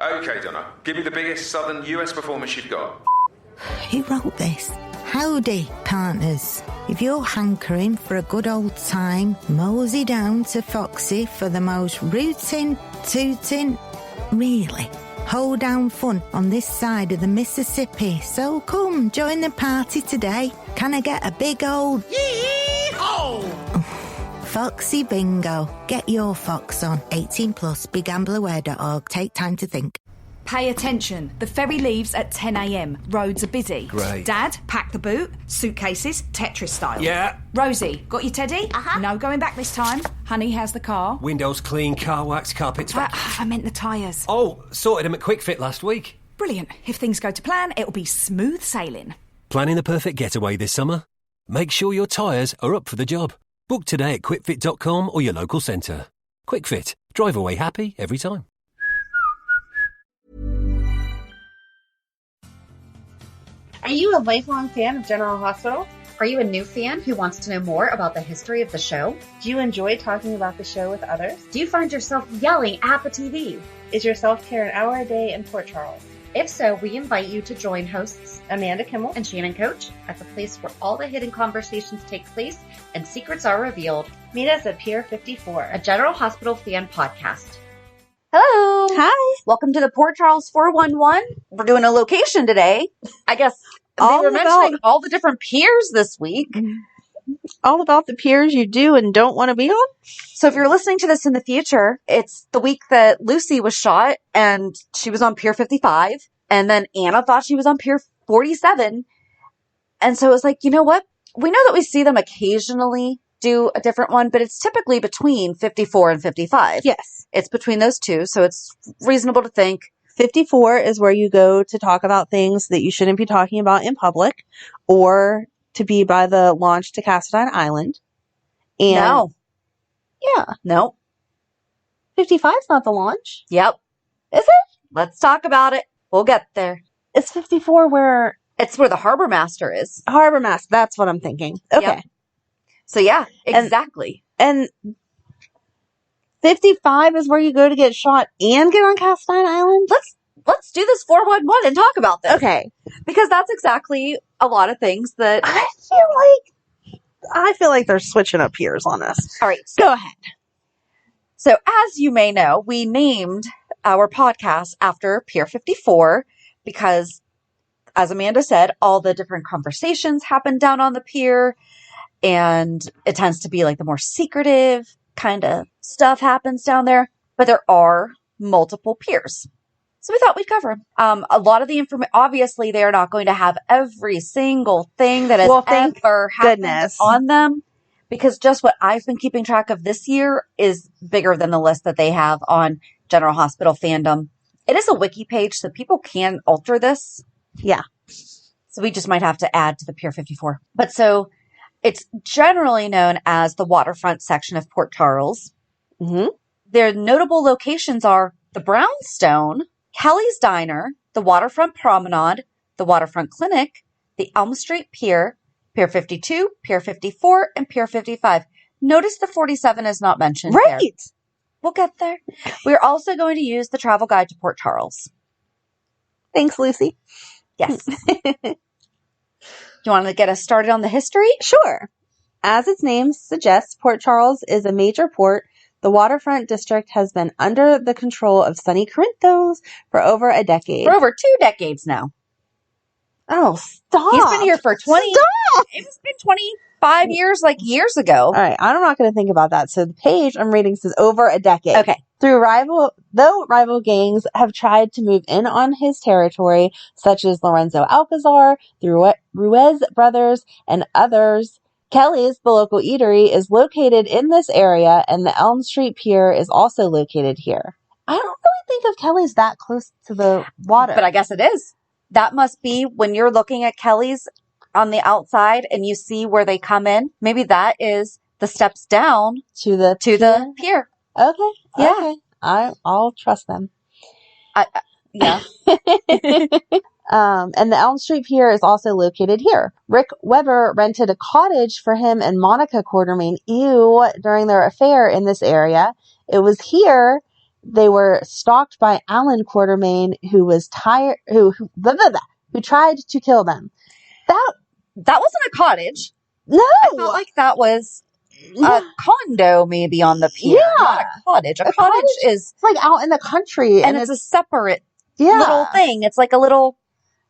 Okay, Donna, give me the biggest southern US performance you've got. Who wrote this? Howdy, partners. If you're hankering for a good old time, mosey down to Foxy for the most rootin', tootin', really hold-down fun on this side of the Mississippi. So come, join the party today. Can I get a big old yee-haw? Foxy Bingo. Get your fox on. 18 plus, begambleaware.org. Take time to think. Pay attention. The ferry leaves at 10 a.m. Roads are busy. Great. Dad, pack the boot. Suitcases, Tetris style. Yeah. Rosie, got your teddy? Uh-huh. No going back this time. Honey, how's the car? Windows clean, car wax, carpets. I meant the tyres. Oh, sorted them at Quick Fit last week. Brilliant. If things go to plan, it'll be smooth sailing. Planning the perfect getaway this summer? Make sure your tyres are up for the job. Book today at quickfit.com or your local centre. Quick Fit. Drive away happy every time. Are you a lifelong fan of General Hospital? Are you a new fan who wants to know more about the history of the show? Do you enjoy talking about the show with others? Do you find yourself yelling at the TV? Is your self-care an hour a day in Port Charles? If so, we invite you to join hosts Amanda Kimmel and Shannon Coach at the place where all the hidden conversations take place and secrets are revealed. Meet us at Pier 54, a General Hospital fan podcast. Hello. Hi. Welcome to the Port Charles 411. We're doing a location today. I guess they were mentioning all the different piers this week. All about the piers you do and don't want to be on. So if you're listening to this in the future, it's the week that Lucy was shot and she was on Pier 55. And then Anna thought she was on Pier 47. And so it was like, you know what? We know that we see them occasionally do a different one, but it's typically between 54 and 55. Yes. It's between those two. So it's reasonable to think 54 is where you go to talk about things that you shouldn't be talking about in public or to be by the launch to Cassadine Island. And no. Yeah. No. 55 is not the launch. Yep. Is it? Let's talk about it. We'll get there. It's 54 where... It's where the harbor master is. Harbor master. That's what I'm thinking. Okay. Yep. So yeah, exactly. And 55 is where you go to get shot and get on Cassadine Island? Let's do this 411 and talk about this. Okay. Because that's exactly a lot of things that I feel like they're switching up piers on us. All right. Go ahead. So as you may know, we named our podcast after Pier 54 because, as Amanda said, all the different conversations happen down on the pier, and it tends to be like the more secretive kind of stuff happens down there. But there are multiple piers. So we thought we'd cover them. A lot of the information, obviously, they are not going to have every single thing that has ever happened on them, because just what I've been keeping track of this year is bigger than the list that they have on General Hospital fandom. It is a wiki page, so people can alter this. Yeah. So we just might have to add to the Pier 54. But so it's generally known as the Waterfront section of Port Charles. Mm-hmm. Their notable locations are the Brownstone, Kelly's Diner, the Waterfront Promenade, the Waterfront Clinic, the Elm Street Pier, Pier 52, Pier 54, and Pier 55. Notice the 47 is not mentioned there. Right. We'll get there. We're also going to use the travel guide to Port Charles. Thanks, Lucy. Yes. You want to get us started on the history? Sure. As its name suggests, Port Charles is a major port. The waterfront district has been under the control of Sonny Corinthos for over a decade. For over 2 decades now. Oh, stop. He's been here for 20. Stop. It's been 25 years, like years ago. All right, I'm not going to think about that. So the page I'm reading says over a decade. Okay. Though rival gangs have tried to move in on his territory, such as Lorenzo Alcazar, the Ruiz brothers, and others, Kelly's, the local eatery, is located in this area, and the Elm Street Pier is also located here. I don't really think of Kelly's that close to the water. But I guess it is. That must be when you're looking at Kelly's on the outside and you see where they come in. Maybe that is the steps down to the pier. Okay. Yeah. Okay. I'll trust them. Yeah. And the Elm Street Pier is also located here. Rick Weber rented a cottage for him and Monica Quartermain during their affair in this area. It was here they were stalked by Alan Quartermain, who was who tried to kill them. That wasn't a cottage. No! I felt like that was a condo maybe on the pier. Yeah. Not a cottage. A cottage is... It's like out in the country. And it's a separate little thing. It's like a little...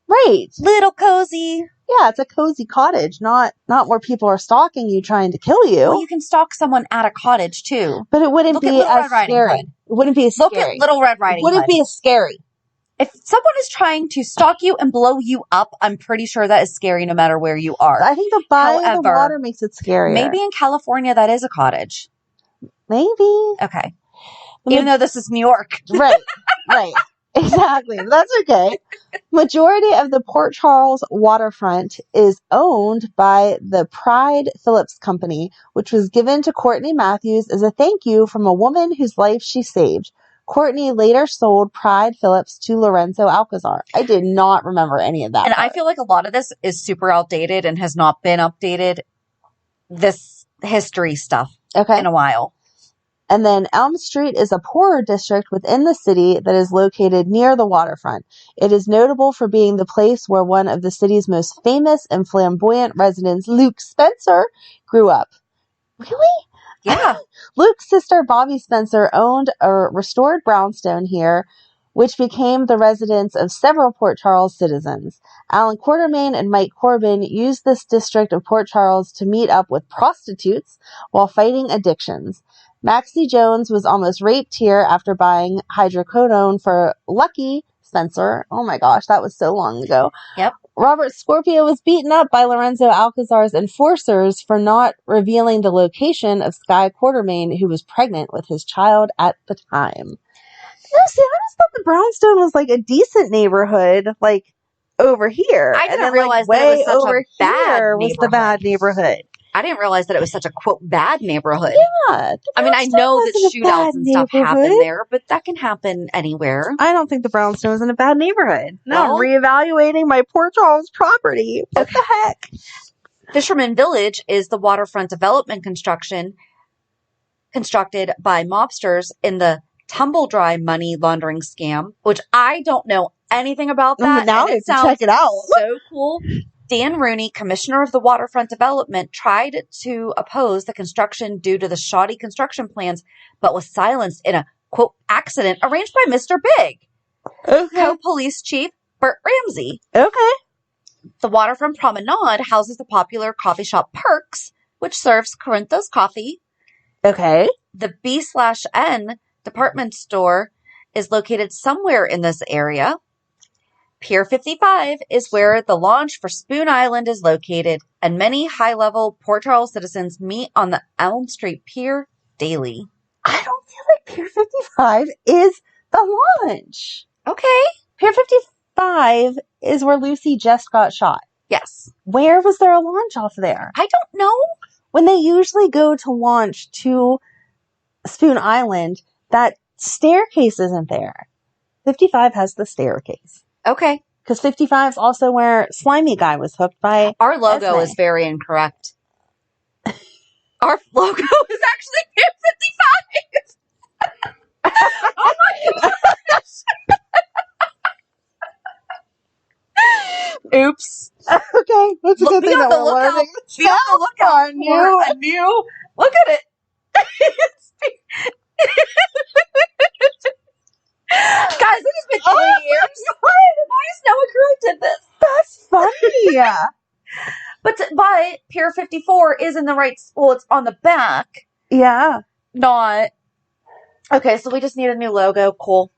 Right. Little cozy. Yeah, it's a cozy cottage, not where people are stalking you trying to kill you. Well, you can stalk someone at a cottage too. But it wouldn't be as scary. It wouldn't be as scary. Look at Little Red Riding Hood. It wouldn't be as scary. If someone is trying to stalk you and blow you up, I'm pretty sure that is scary no matter where you are. I think the water makes it scarier. Maybe in California that is a cottage. Maybe. Okay. Even though this is New York. Right. Right. Exactly. That's okay. Majority of the Port Charles waterfront is owned by the Pride Phillips Company, which was given to Courtney Matthews as a thank you from a woman whose life she saved. Courtney later sold Pride Phillips to Lorenzo Alcazar. I did not remember any of that. And I feel like a lot of this is super outdated and has not been updated, this history stuff, in a while. And then Elm Street is a poorer district within the city that is located near the waterfront. It is notable for being the place where one of the city's most famous and flamboyant residents, Luke Spencer, grew up. Really? Yeah. Luke's sister, Bobby Spencer, owned a restored brownstone here, which became the residence of several Port Charles citizens. Alan Quartermain and Mike Corbin used this district of Port Charles to meet up with prostitutes while fighting addictions. Maxie Jones was almost raped here after buying hydrocodone for Lucky Spencer. Oh my gosh, that was so long ago. Yep. Robert Scorpio was beaten up by Lorenzo Alcazar's enforcers for not revealing the location of Sky Quartermain, who was pregnant with his child at the time. No, see, I just thought the brownstone was like a decent neighborhood, like over here. I didn't and then, realize like, that it was such over a bad here was the bad neighborhood. I didn't realize that it was such a, quote, bad neighborhood. Yeah. I mean, I know that shootouts and stuff happen neighborhood. there, but that can happen anywhere. I don't think the brownstone was in a bad neighborhood. Now Well, I'm reevaluating my Port Charles property. What the heck? Fisherman Village is the waterfront development constructed by mobsters in the Tumble Dry money laundering scam, which I don't know anything about that. Now and I have to check it out. So cool. Dan Rooney, commissioner of the waterfront development, tried to oppose the construction due to the shoddy construction plans, but was silenced in a, quote, accident arranged by Mr. Big. Okay. Co-police chief Bert Ramsey. Okay. The waterfront promenade houses the popular coffee shop Perks, which serves Corinthos coffee. Okay. The B/N department store is located somewhere in this area. Pier 55 is where the launch for Spoon Island is located, and many high-level Port Charles citizens meet on the Elm Street Pier daily. I don't feel like Pier 55 is the launch. Okay. Pier 55 is where Lucy just got shot. Yes. Where was there a launch off there? I don't know. When they usually go to launch to Spoon Island, that staircase isn't there. 55 has the staircase. Okay. Because 55 is also where Slimy Guy was hooked by Our logo Esme. is very incorrect. Our logo is actually Pier 55. Oh my gosh. Oops. Okay, that's a good thing that we're learning. Be on the lookout for a new. Look at it. Guys, it has been 3 years. Why is no one corrected this? That's funny. But Pier 54 is in the right. Well, it's on the back. Yeah. Not. Okay, so we just need a new logo. Cool.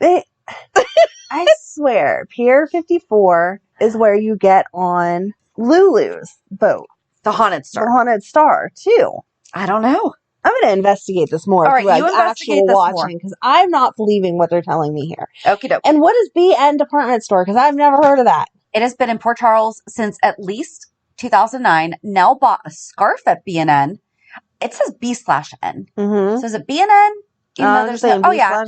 I swear, Pier 54 is where you get on Lulu's boat. The Haunted Star. The Haunted Star, too. I don't know. I'm going to investigate this more. All right, through, like, you investigate actual this watching, because I'm not believing what they're telling me here. Okie doke. And what is B&N Department Store? Because I've never heard of that. It has been in Port Charles since at least 2009. Nell bought a scarf at B&N. It says B/N. Mm-hmm. So is it B&N? Even though there's no,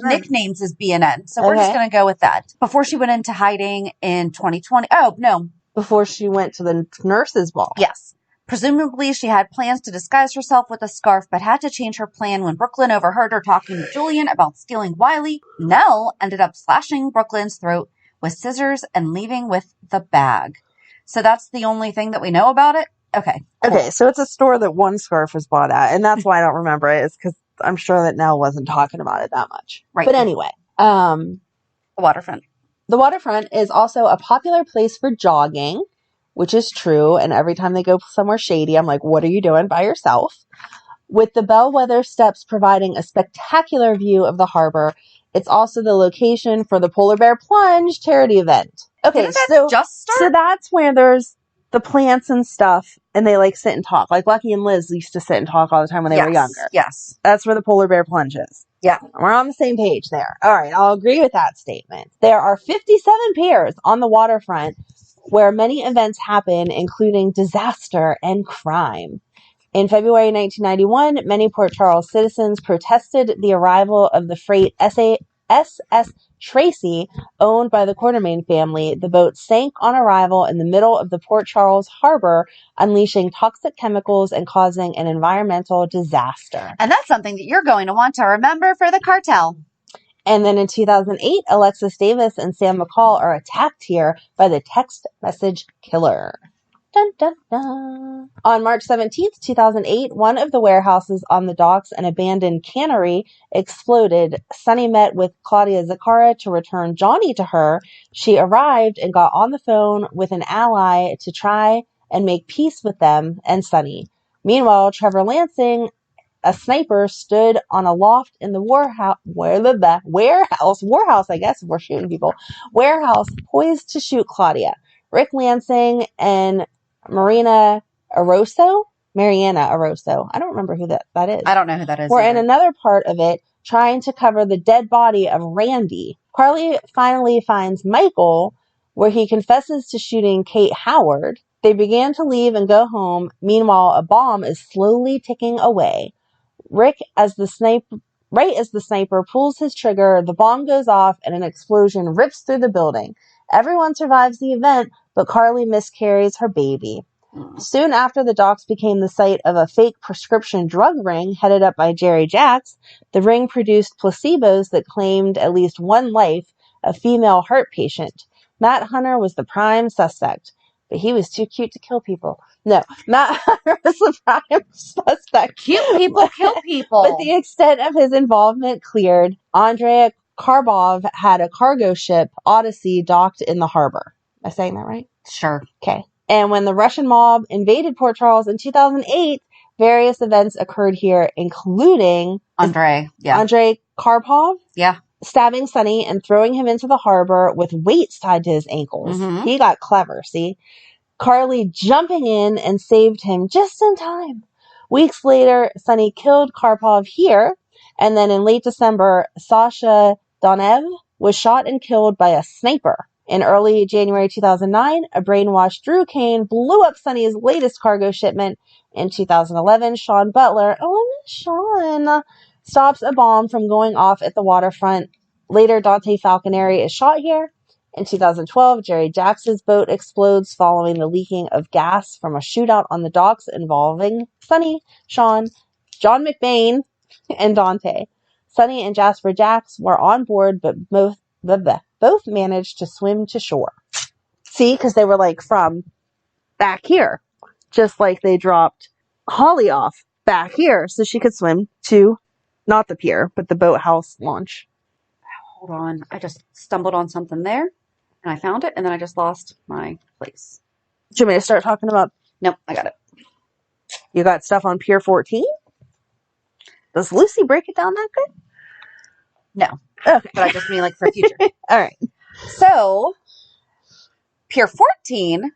nicknames is B&N. So we're just going to go with that. Before she went into hiding in 2020. Oh, no. Before she went to the nurse's ball. Yes. Presumably, she had plans to disguise herself with a scarf, but had to change her plan when Brooklyn overheard her talking to Julian about stealing Wiley. Nell ended up slashing Brooklyn's throat with scissors and leaving with the bag. So that's the only thing that we know about it? Okay, cool. Okay, so it's a store that one scarf was bought at, and that's why I don't remember it, is because I'm sure that Nell wasn't talking about it that much. Right. But anyway, the Waterfront. The Waterfront is also a popular place for jogging, which is true. And every time they go somewhere shady, I'm like, what are you doing by yourself? With the Bellwether Steps providing a spectacular view of the harbor, it's also the location for the Polar Bear Plunge charity event. Okay, Didn't that just start? So that's where there's the plants and stuff, and they like sit and talk. Like Lucky and Liz used to sit and talk all the time when they were younger. Yes. That's where the Polar Bear Plunge is. Yeah. We're on the same page there. All right, I'll agree with that statement. There are 57 piers on the waterfront where many events happen, including disaster and crime. In February 1991, many Port Charles citizens protested the arrival of the freight SS Tracy, owned by the Quartermain family. The boat sank on arrival in the middle of the Port Charles harbor, unleashing toxic chemicals and causing an environmental disaster. And that's something that you're going to want to remember for the cartel. And then in 2008, Alexis Davis and Sam McCall are attacked here by the text message killer. Dun, dun, dun. On March 17th, 2008, one of the warehouses on the docks, an abandoned cannery, exploded. Sunny met with Claudia Zaccara to return Johnny to her. She arrived and got on the phone with an ally to try and make peace with them and Sunny. Meanwhile, Trevor Lansing, a sniper, stood on a loft in the warehouse, I guess, if we're shooting people, warehouse, poised to shoot Claudia. Rick Lansing and Mariana Aroso. I don't remember who that is. I don't know who that is. We're either. in another part of it, trying to cover the dead body of Randy. Carly finally finds Michael, where he confesses to shooting Kate Howard. They began to leave and go home. Meanwhile, a bomb is slowly ticking away. Right as the sniper pulls his trigger, the bomb goes off and an explosion rips through the building. Everyone survives the event, but Carly miscarries her baby. Soon after, the docks became the site of a fake prescription drug ring headed up by Jerry Jacks. The ring produced placebos that claimed at least one life, a female heart patient. Matt Hunter was the prime suspect, but he was too cute to kill people. No, Matt Hunter was the prime suspect. Cute people kill people. But the extent of his involvement cleared. Andrea Karbov had a cargo ship, Odyssey, docked in the harbor. Am I saying that right? Sure. Okay. And when the Russian mob invaded Port Charles in 2008, various events occurred here, including Andrei Karpov, Yeah. stabbing Sonny and throwing him into the harbor with weights tied to his ankles. Mhm. He got clever, see? Carly jumping in and saved him just in time. Weeks later, Sonny killed Karpov here, and then in late December, Sasha Donev was shot and killed by a sniper. In early January 2009, a brainwashed Drew Kane blew up Sonny's latest cargo shipment. In 2011, Sean Butler, stops a bomb from going off at the waterfront. Later, Dante Falconeri is shot here. In 2012, Jerry Jacks's boat explodes following the leaking of gas from a shootout on the docks involving Sonny, Sean, John McBain, and Dante. Sonny and Jasper Jacks were on board, but both managed to swim to shore. See, because they were like from back here, just like they dropped Holly off back here so she could swim to not the pier, but the boathouse launch. Hold on. I just stumbled on something there and I found it and then I just lost my place. Do you want me to start talking about? Nope, I got it. You got stuff on Pier 14? Does Lucy break it down that good? No. Okay. But I just mean like for future. All right. So, Pier 14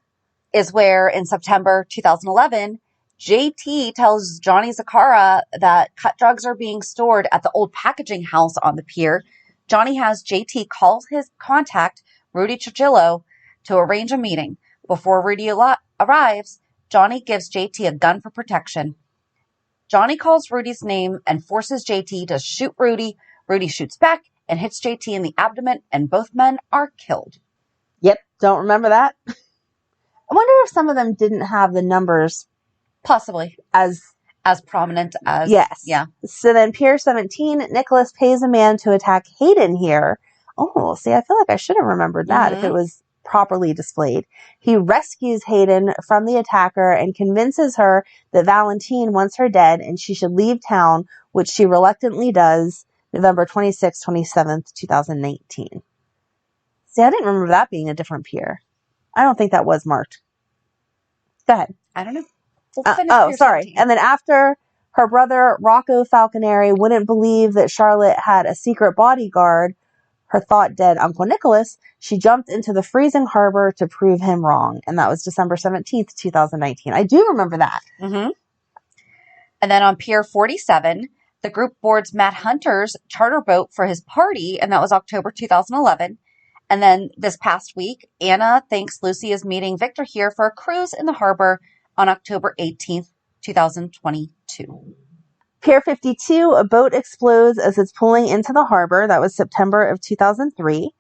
is where in September 2011, JT tells Johnny Zaccara that cut drugs are being stored at the old packaging house on the pier. Johnny has JT call his contact, Rudy Trujillo, to arrange a meeting. Before Rudy arrives, Johnny gives JT a gun for protection. Johnny calls Rudy's name and forces JT to shoot Rudy. Rudy shoots back and hits JT in the abdomen, and both men are killed. Yep. Don't remember that. I wonder if some of them didn't have the numbers Possibly. As prominent as... Yes. Yeah. So then Pier 17, Nicholas pays a man to attack Hayden here. Oh, see, I feel like I should have remembered that if it was properly displayed. He rescues Hayden from the attacker and convinces her that Valentine wants her dead and she should leave town, which she reluctantly does, November 26th, 27th, 2019. See, I didn't remember that being a different pier. I don't think that was marked. Go ahead. I don't know. Sorry. 17. And then after her brother, Rocco Falconeri, wouldn't believe that Charlotte had a secret bodyguard, her thought dead Uncle Nicholas, she jumped into the freezing harbor to prove him wrong. And that was December 17th, 2019. I do remember that. Mm-hmm. And then on Pier 47, the group boards Matt Hunter's charter boat for his party, and that was October 2011. And then this past week, Anna thinks Lucy is meeting Victor here for a cruise in the harbor on October 18th, 2022. Pier 52, a boat explodes as it's pulling into the harbor. That was September of 2003.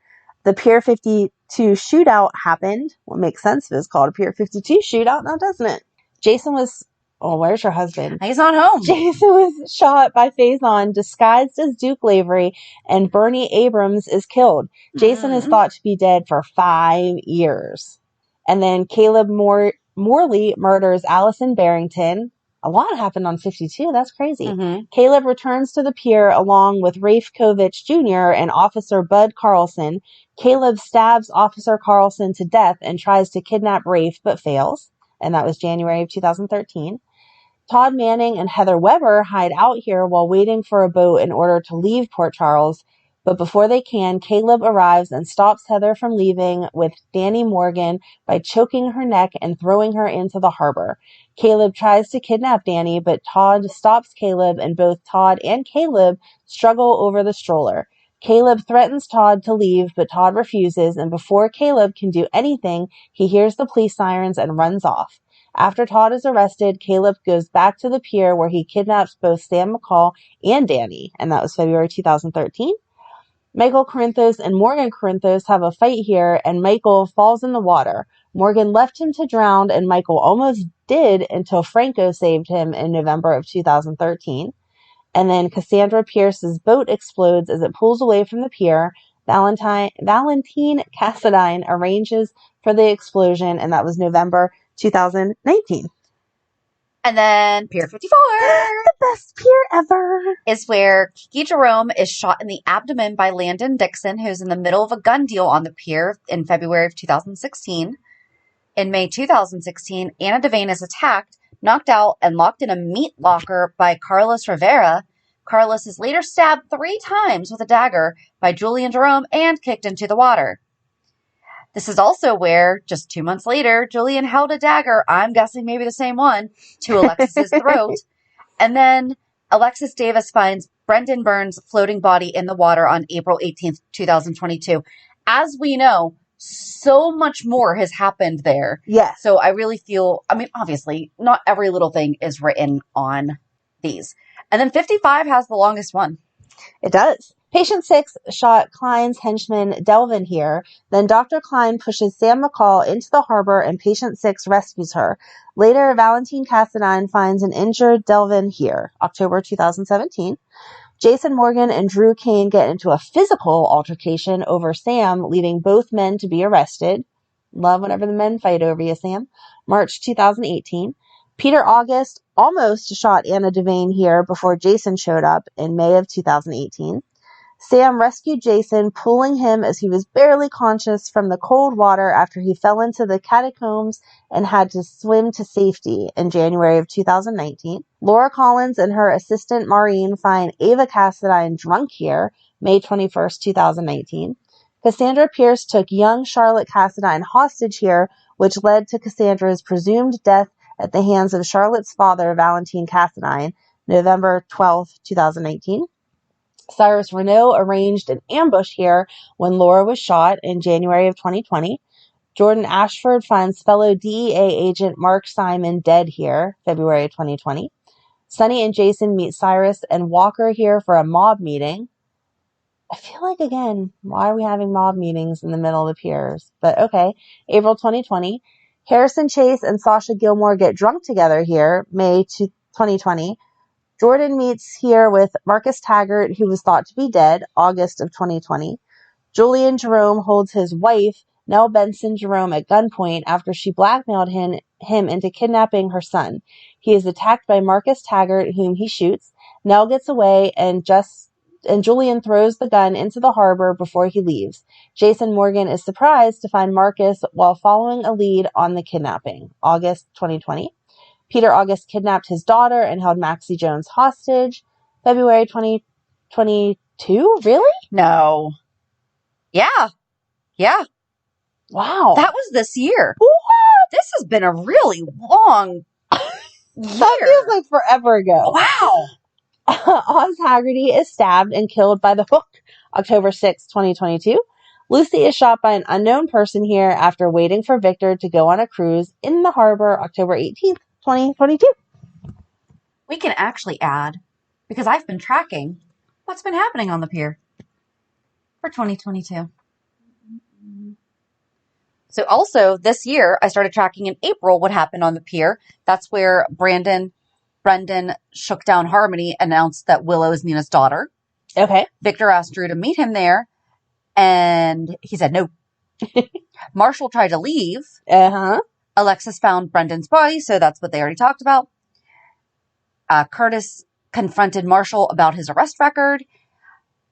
The Pier 52 shootout happened. What makes sense if it's called a Pier 52 shootout now, doesn't it? Jason was... Oh, where's your husband? He's not home. Jason was shot by Faison, disguised as Duke Lavery, and Bernie Abrams is killed. Jason is thought to be dead for 5 years. And then Caleb Morley murders Allison Barrington. A lot happened on 52. That's crazy. Mm-hmm. Caleb returns to the pier along with Rafe Kovich Jr. and Officer Bud Carlson. Caleb stabs Officer Carlson to death and tries to kidnap Rafe, but fails. And that was January of 2013. Todd Manning and Heather Weber hide out here while waiting for a boat in order to leave Port Charles. But before they can, Caleb arrives and stops Heather from leaving with Danny Morgan by choking her neck and throwing her into the harbor. Caleb tries to kidnap Danny, but Todd stops Caleb, and both Todd and Caleb struggle over the stroller. Caleb threatens Todd to leave, but Todd refuses, and before Caleb can do anything, he hears the police sirens and runs off. After Todd is arrested, Caleb goes back to the pier where he kidnaps both Sam McCall and Danny, and that was February 2013. Michael Corinthos and Morgan Corinthos have a fight here, and Michael falls in the water. Morgan left him to drown, and Michael almost did until Franco saved him in November of 2013. And then Cassandra Pierce's boat explodes as it pulls away from the pier. Valentine Cassadine arranges for the explosion, and that was November 2019. And then Pier 54, the best pier ever, is where Kiki Jerome is shot in the abdomen by Landon Dixon, who's in the middle of a gun deal on the pier in February of 2016. In May 2016, Anna Devane is attacked, knocked out, and locked in a meat locker by Carlos Rivera. Carlos is later stabbed 3 times with a dagger by Julian Jerome and kicked into the water. This is also where, just 2 months later, Julian held a dagger, I'm guessing maybe the same one, to Alexis's throat. And then Alexis Davis finds Brendan Burns' floating body in the water on April 18th, 2022. As we know, so much more has happened there. Yes. So I really feel, I mean, obviously, not every little thing is written on these. And then 55 has the longest one. It does. Patient 6 shot Klein's henchman Delvin here. Then Dr. Klein pushes Sam McCall into the harbor and Patient 6 rescues her. Later, Valentine Cassadine finds an injured Delvin here, October 2017. Jason Morgan and Drew Kane get into a physical altercation over Sam, leading both men to be arrested. Love whenever the men fight over you, Sam. March 2018. Peter August almost shot Anna Devane here before Jason showed up in May of 2018. Sam rescued Jason, pulling him as he was barely conscious from the cold water after he fell into the catacombs and had to swim to safety in January of 2019. Laura Collins and her assistant Maureen find Ava Cassadine drunk here, May 21st, 2019. Cassandra Pierce took young Charlotte Cassadine hostage here, which led to Cassandra's presumed death at the hands of Charlotte's father, Valentine Cassadine, November 12th, 2019. Cyrus Renault arranged an ambush here when Laura was shot in January of 2020. Jordan Ashford finds fellow DEA agent Mark Simon dead here, February of 2020. Sonny and Jason meet Cyrus and Walker here for a mob meeting. I feel like, again, why are we having mob meetings in the middle of the piers? But okay. April 2020. Harrison Chase and Sasha Gilmore get drunk together here, May 2020. Jordan meets here with Marcus Taggart, who was thought to be dead, August of 2020. Julian Jerome holds his wife, Nell Benson Jerome, at gunpoint after she blackmailed him into kidnapping her son. He is attacked by Marcus Taggart, whom he shoots. Nell gets away, and Julian throws the gun into the harbor before he leaves. Jason Morgan is surprised to find Marcus while following a lead on the kidnapping, August 2020. Peter August kidnapped his daughter and held Maxie Jones hostage, February 2022. Really? No. Yeah. Wow. That was this year. What? This has been a really long year. That feels like forever ago. Wow. Oz Haggerty is stabbed and killed by the hook, October 6, 2022. Lucy is shot by an unknown person here after waiting for Victor to go on a cruise in the harbor, October 18th, 2022. We can actually add, because I've been tracking what's been happening on the pier for 2022. So also this year, I started tracking in April what happened on the pier. That's where Brendan shook down Harmony, announced that Willow is Nina's daughter. Okay. Victor asked Drew to meet him there, and he said no. Marshall tried to leave. Alexis found Brendan's body, so that's what they already talked about. Curtis confronted Marshall about his arrest record.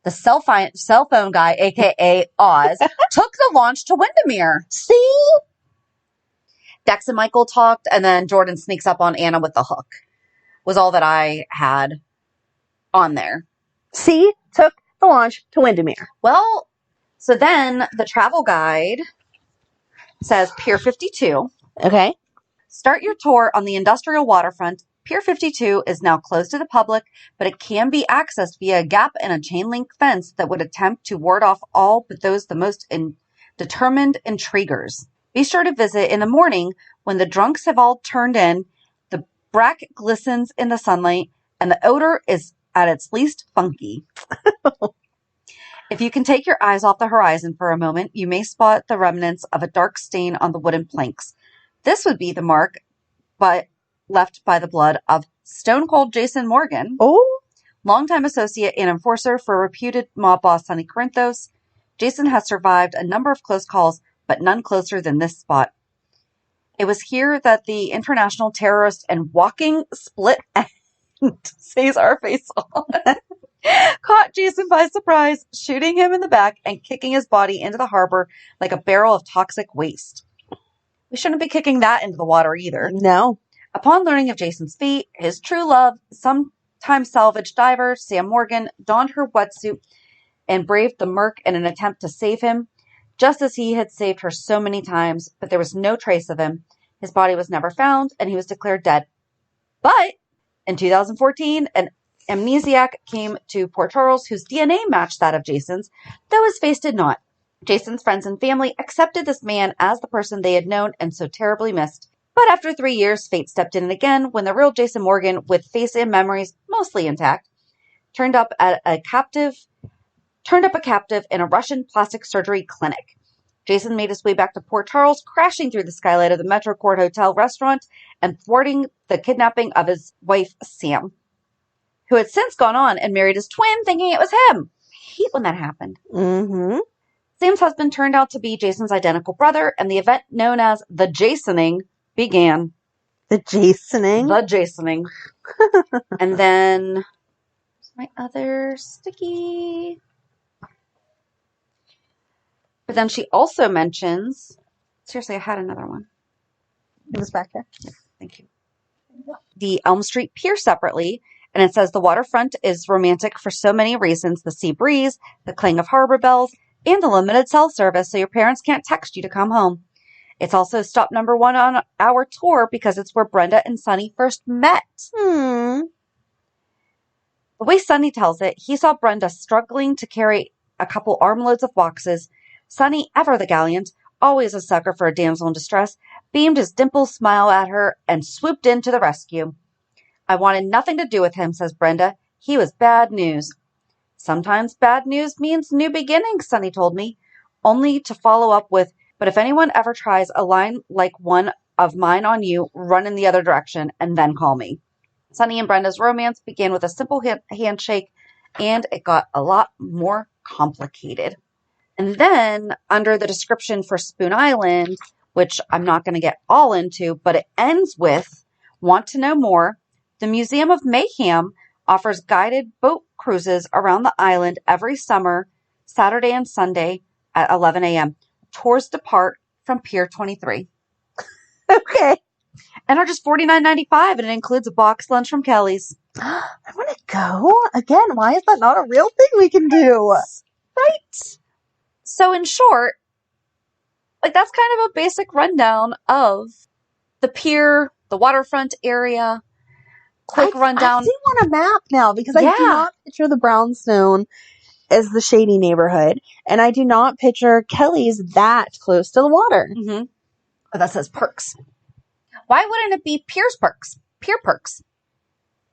The cell phone guy, a.k.a. Oz, took the launch to Windermere. See? Dex and Michael talked, and then Jordan sneaks up on Anna with the hook. Was all that I had on there. See? Took the launch to Windermere. Well, so then the travel guide says Pier 52. Okay. Start your tour on the industrial waterfront. Pier 52 is now closed to the public, but it can be accessed via a gap in a chain link fence that would attempt to ward off all but those the most determined intriguers. Be sure to visit in the morning when the drunks have all turned in, the brack glistens in the sunlight, and the odor is at its least funky. If you can take your eyes off the horizon for a moment, you may spot the remnants of a dark stain on the wooden planks. This would be the mark left by the blood of Stone Cold Jason Morgan, longtime associate and enforcer for reputed mob boss Sonny Corinthos. Jason has survived a number of close calls, but none closer than this spot. It was here that the international terrorist and walking split end, says our face on, caught Jason by surprise, shooting him in the back and kicking his body into the harbor like a barrel of toxic waste. We shouldn't be kicking that into the water either. No. Upon learning of Jason's fate, his true love, sometime salvage diver, Sam Morgan, donned her wetsuit and braved the murk in an attempt to save him, just as he had saved her so many times, but there was no trace of him. His body was never found, and he was declared dead. But in 2014, an amnesiac came to Port Charles whose DNA matched that of Jason's, though his face did not. Jason's friends and family accepted this man as the person they had known and so terribly missed. But after 3 years, fate stepped in again when the real Jason Morgan, with face and memories mostly intact, turned up a captive in a Russian plastic surgery clinic. Jason made his way back to Port Charles, crashing through the skylight of the Metro Court Hotel restaurant and thwarting the kidnapping of his wife, Sam, who had since gone on and married his twin, thinking it was him. I hate when that happened. Mm-hmm. Sam's husband turned out to be Jason's identical brother, and the event known as the Jasoning began. The Jasoning? The Jasoning. And then, my other sticky. But then she also mentions, seriously, I had another one. It was back there. Yes, thank you. The Elm Street Pier separately, and it says the waterfront is romantic for so many reasons: the sea breeze, the clang of harbor bells, and the limited cell service, so your parents can't text you to come home. It's also stop number 1 on our tour because it's where Brenda and Sonny first met. The way Sonny tells it, he saw Brenda struggling to carry a couple armloads of boxes. Sonny, ever the gallant, always a sucker for a damsel in distress, beamed his dimpled smile at her and swooped in to the rescue. I wanted nothing to do with him, says Brenda. He was bad news. Sometimes bad news means new beginnings, Sonny told me, only to follow up with, But if anyone ever tries a line like one of mine on you, run in the other direction and then call me. Sunny and Brenda's romance began with a simple handshake, and it got a lot more complicated. And then under the description for Spoon Island, which I'm not going to get all into, but it ends with, want to know more? The Museum of Mayhem offers guided boat cruises around the island every summer, Saturday and Sunday at 11 a.m. Tours depart from Pier 23. Okay. And are just $49.95, and it includes a box lunch from Kelly's. I want to go. Again, why is that not a real thing we can do? Right. So in short, like that's kind of a basic rundown of the pier, the waterfront area. Quick rundown. I do want a map now because I do not picture the brownstone as the shady neighborhood, and I do not picture Kelly's that close to the water. Mm-hmm. Oh, that says perks. Why wouldn't it be Pier's perks? Pier perks.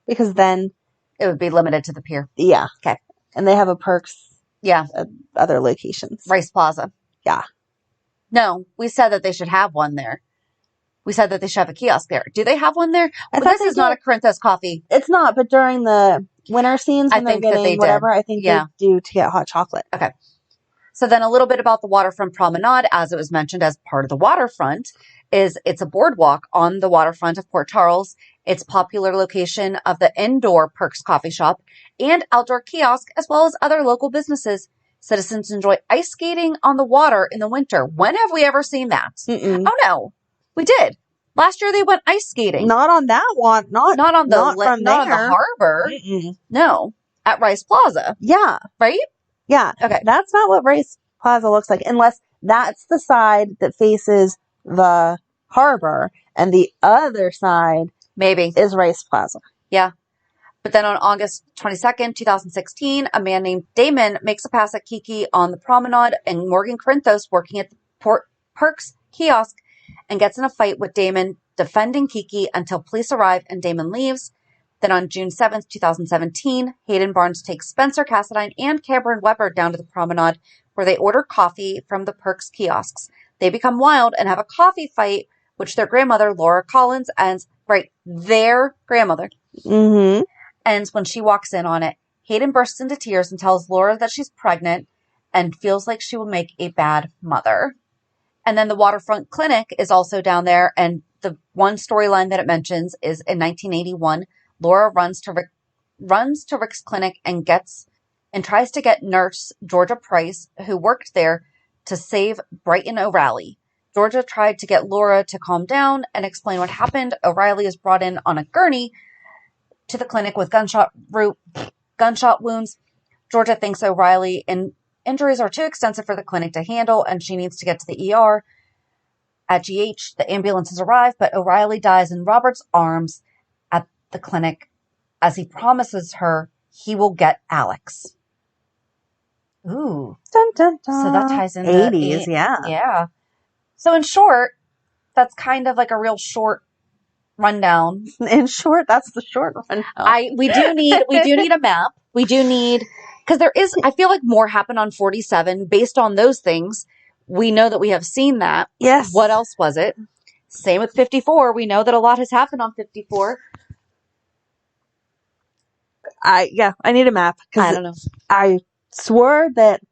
Because then it would be limited to the pier. Yeah. Okay. And they have a perks. Yeah. At other locations. Rice Plaza. Yeah. No, we said that they should have one there. We said that they should have a kiosk there. Do they have one there? This is not a Corinthos coffee. It's not, but during the winter scenes when they're getting whatever, I think they do to get hot chocolate. Okay. So then a little bit about the Waterfront Promenade, as it was mentioned as part of the waterfront, is it's a boardwalk on the waterfront of Port Charles. It's popular location of the indoor Perks coffee shop and outdoor kiosk, as well as other local businesses. Citizens enjoy ice skating on the water in the winter. When have we ever seen that? Mm-mm. Oh no, we did. Last year they went ice skating. Not on that one. Not on the harbor. Mm-mm. No, at Rice Plaza. Yeah. Right? Yeah. Okay. That's not what Rice Plaza looks like, unless that's the side that faces the harbor and the other side maybe is Rice Plaza. Yeah. But then on August 22nd, 2016, a man named Damon makes a pass at Kiki on the promenade, and Morgan Corinthos, working at the Perks kiosk, and gets in a fight with Damon, defending Kiki until police arrive and Damon leaves. Then on June 7th, 2017, Hayden Barnes takes Spencer Cassadine and Cameron Weber down to the promenade, where they order coffee from the Perks kiosks. They become wild and have a coffee fight, which their grandmother, Laura Collins, ends, their grandmother, ends when she walks in on it. Hayden bursts into tears and tells Laura that she's pregnant and feels like she will make a bad mother. And then the Waterfront Clinic is also down there, and the one storyline that it mentions is in 1981, Laura runs to Rick's clinic and tries to get nurse Georgia Price, who worked there, to save Brighton O'Reilly. Georgia tried to get Laura to calm down and explain what happened. O'Reilly is brought in on a gurney to the clinic with gunshot wounds. Georgia thinks O'Reilly and injuries are too extensive for the clinic to handle, and she needs to get to the ER. At GH, the ambulances arrive, but O'Reilly dies in Robert's arms at the clinic as he promises her he will get Alex. Ooh. Dun, dun, dun. So that ties into 80s, yeah. Yeah. So in short, that's kind of like a real short rundown. In short, that's the short rundown. We do need a map. We do need, because I feel like more happened on 47 based on those things. We know that we have seen that. Yes. What else was it? Same with 54. We know that a lot has happened on 54. I need a map. I don't know. I swore that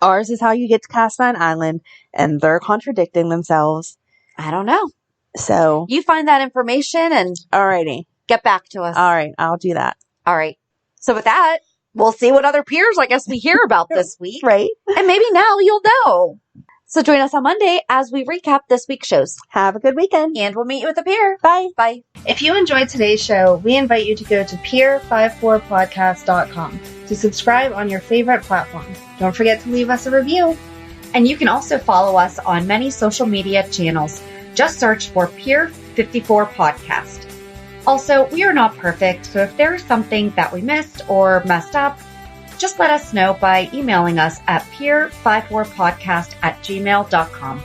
ours is how you get to Castine Island, and they're contradicting themselves. I don't know. So you find that information and alrighty, get back to us. All right, I'll do that. All right. So with that, we'll see what other piers I guess we hear about this week. Right. And maybe now you'll know. So join us on Monday as we recap this week's shows. Have a good weekend. And we'll meet you at the pier. Bye. Bye. If you enjoyed today's show, we invite you to go to pier54podcast.com to subscribe on your favorite platform. Don't forget to leave us a review. And you can also follow us on many social media channels. Just search for Pier 54 Podcast. Also, we are not perfect, so if there is something that we missed or messed up, just let us know by emailing us at pier54podcast@gmail.com.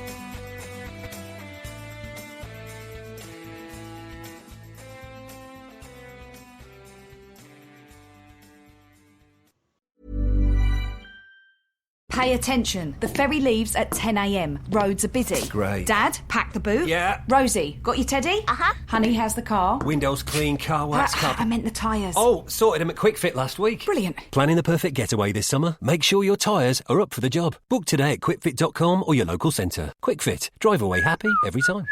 Pay attention. The ferry leaves at 10 a.m. Roads are busy. Great. Dad, pack the boot. Yeah. Rosie, got your teddy? Uh-huh. Honey, how's the car? Windows clean, car wax I meant the tyres. Oh, sorted them at Quick Fit last week. Brilliant. Planning the perfect getaway this summer? Make sure your tyres are up for the job. Book today at quickfit.com or your local centre. Quick Fit. Drive away happy every time.